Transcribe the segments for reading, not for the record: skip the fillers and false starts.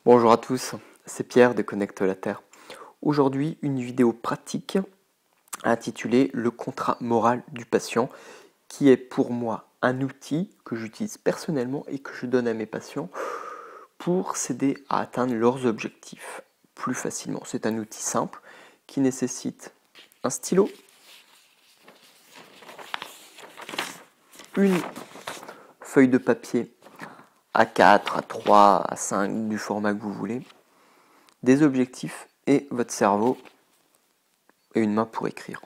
Bonjour à tous, c'est Pierre de Connecte la Terre. Aujourd'hui, une vidéo pratique intitulée Le contrat moral du patient, qui est pour moi un outil que j'utilise personnellement et que je donne à mes patients pour s'aider à atteindre leurs objectifs plus facilement. C'est un outil simple qui nécessite un stylo, une feuille de papier A4, A3, A5, du format que vous voulez, des objectifs et votre cerveau et une main pour écrire.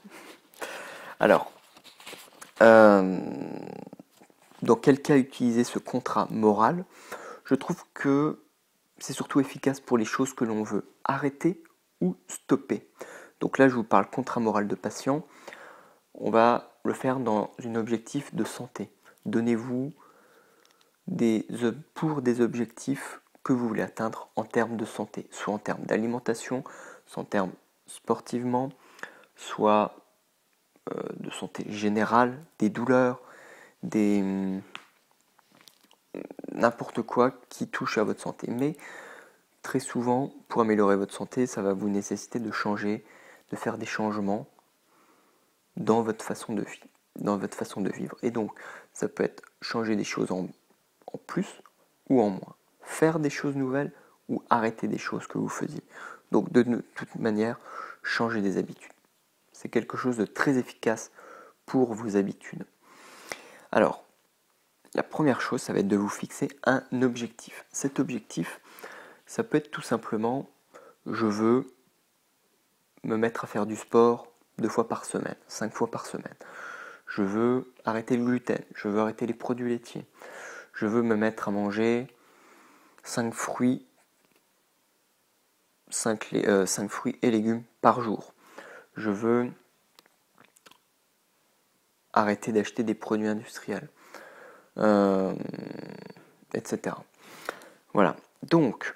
Alors, dans quel cas utiliser ce contrat moral? Je trouve que c'est surtout efficace pour les choses que l'on veut arrêter ou stopper. Donc là, je vous parle contrat moral de patient. On va le faire dans un objectif de santé. Donnez-vous pour des objectifs que vous voulez atteindre en termes de santé, soit en termes d'alimentation, soit en termes sportivement, soit de santé générale, des douleurs, n'importe quoi qui touche à votre santé. Mais très souvent, pour améliorer votre santé, ça va vous nécessiter de changer, de faire des changements dans votre façon de vie, dans votre façon de vivre. Et donc, ça peut être changer des choses en plus ou en moins. Faire des choses nouvelles ou arrêter des choses que vous faisiez. Donc, de toute manière, changer des habitudes. C'est quelque chose de très efficace pour vos habitudes. Alors, la première chose, ça va être de vous fixer un objectif. Cet objectif, ça peut être tout simplement, je veux me mettre à faire du sport 2 fois par semaine, 5 fois par semaine. Je veux arrêter le gluten, je veux arrêter les produits laitiers. Je veux me mettre à manger 5 fruits, 5 fruits et légumes par jour. Je veux arrêter d'acheter des produits industriels, etc. Voilà. Donc,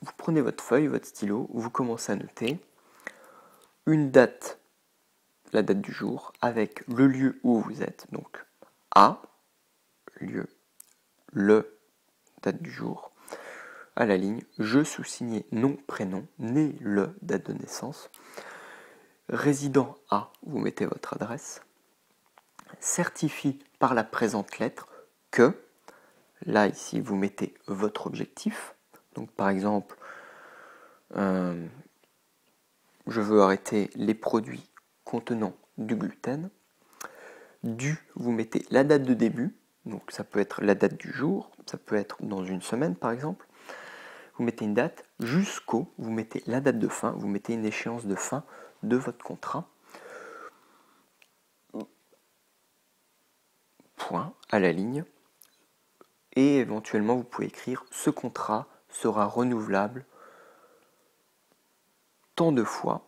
vous prenez votre feuille, votre stylo, vous commencez à noter une date, la date du jour, avec le lieu où vous êtes. Donc, A, lieu, le, date du jour, à la ligne, je sous-signé nom, prénom, né, le, date de naissance, résident A, vous mettez votre adresse, certifie par la présente lettre que, là ici vous mettez votre objectif, donc par exemple, je veux arrêter les produits contenant du gluten, vous mettez la date de début, donc ça peut être la date du jour, ça peut être dans une semaine par exemple, vous mettez une date, jusqu'au, vous mettez la date de fin, vous mettez une échéance de fin de votre contrat, point, à la ligne, et éventuellement vous pouvez écrire ce contrat sera renouvelable tant de fois,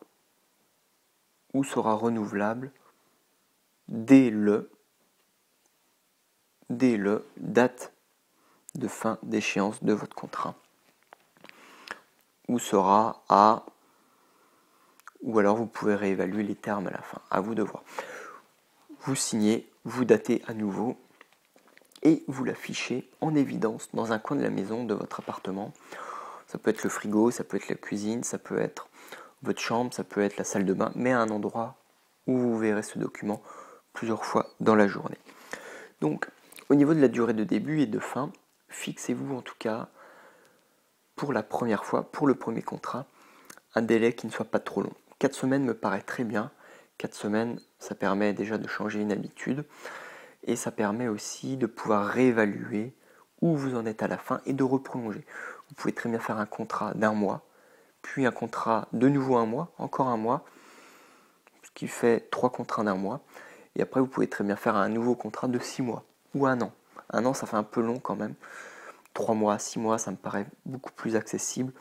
ou sera renouvelable dès le date de fin d'échéance de votre contrat, ou sera à, ou alors vous pouvez réévaluer les termes à la fin, à vous de voir. Vous signez, vous datez à nouveau et vous l'affichez en évidence dans un coin de la maison, de votre appartement. Ça peut être le frigo, ça peut être la cuisine, ça peut être votre chambre, ça peut être la salle de bain, mais à un endroit où vous verrez ce document plusieurs fois dans la journée. Donc, au niveau de la durée de début et de fin, fixez-vous en tout cas, pour la première fois, pour le premier contrat, un délai qui ne soit pas trop long. 4 semaines me paraît très bien. 4 semaines, ça permet déjà de changer une habitude et ça permet aussi de pouvoir réévaluer où vous en êtes à la fin et de reprolonger. Vous pouvez très bien faire un contrat d'1 mois, puis un contrat de nouveau 1 mois, encore 1 mois, ce qui fait 3 contrats d'1 mois. Et après, vous pouvez très bien faire un nouveau contrat de 6 mois ou 1 an. 1 an, ça fait un peu long quand même. 3 mois, 6 mois, ça me paraît beaucoup plus accessible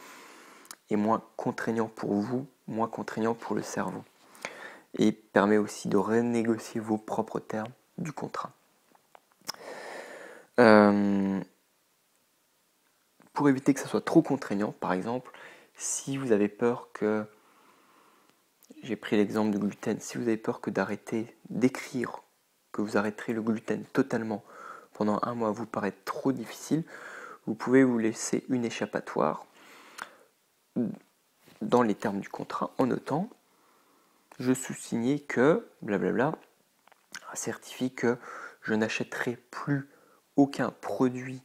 et moins contraignant pour vous, moins contraignant pour le cerveau. Et permet aussi de renégocier vos propres termes du contrat. Pour éviter que ça soit trop contraignant, par exemple, si vous avez peur que, j'ai pris l'exemple du gluten, si vous avez peur que d'arrêter d'écrire que vous arrêterez le gluten totalement pendant 1 mois vous paraît trop difficile, vous pouvez vous laisser une échappatoire dans les termes du contrat en notant je sous-signais que blablabla certifie que je n'achèterai plus aucun produit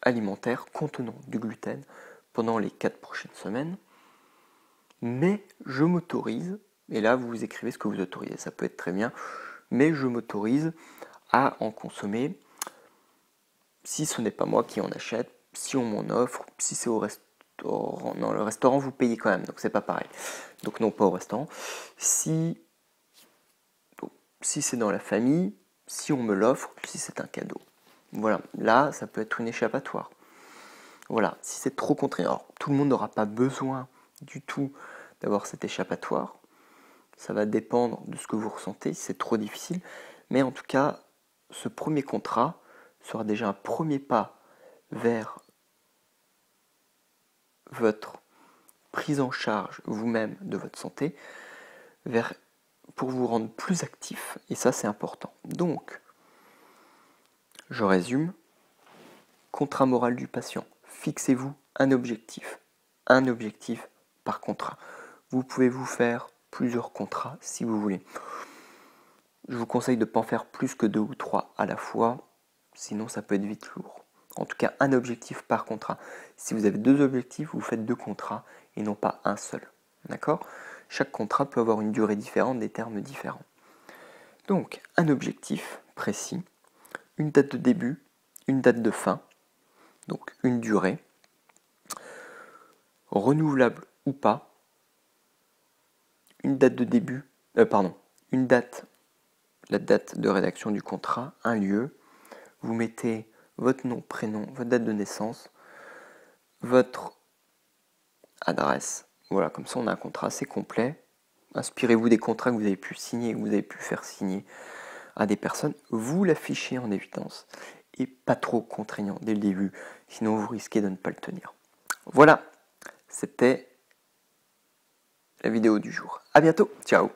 alimentaire contenant du gluten pendant les 4 prochaines semaines, mais je m'autorise, et là vous écrivez ce que vous autorisez, ça peut être très bien, mais je m'autorise à en consommer si ce n'est pas moi qui en achète, si on m'en offre, si c'est au restaurant. Non, le restaurant vous payez quand même, donc c'est pas pareil. Donc non, pas au restaurant. Si c'est dans la famille, si on me l'offre, si c'est un cadeau. Voilà, là ça peut être une échappatoire. Voilà, si c'est trop contraignant, alors tout le monde n'aura pas besoin du tout d'avoir cet échappatoire. Ça va dépendre de ce que vous ressentez, si c'est trop difficile. Mais en tout cas, ce premier contrat sera déjà un premier pas vers votre prise en charge vous-même de votre santé, pour vous rendre plus actif, et ça c'est important. Donc, je résume, contrat moral du patient, fixez-vous un objectif par contrat. Vous pouvez vous faire plusieurs contrats si vous voulez. Je vous conseille de ne pas en faire plus que 2 ou 3 à la fois, sinon ça peut être vite lourd. En tout cas, un objectif par contrat. Si vous avez 2 objectifs, vous faites 2 contrats et non pas un seul. D'accord ? Chaque contrat peut avoir une durée différente, des termes différents. Donc, un objectif précis, une date de début, une date de fin, donc une durée, renouvelable ou pas, une date de début, une date, la date de rédaction du contrat, un lieu, vous mettez votre nom, prénom, votre date de naissance, votre adresse. Voilà, comme ça on a un contrat assez complet. Inspirez-vous des contrats que vous avez pu signer, que vous avez pu faire signer à des personnes. Vous l'affichez en évidence et pas trop contraignant dès le début, sinon vous risquez de ne pas le tenir. Voilà, c'était la vidéo du jour. À bientôt, ciao.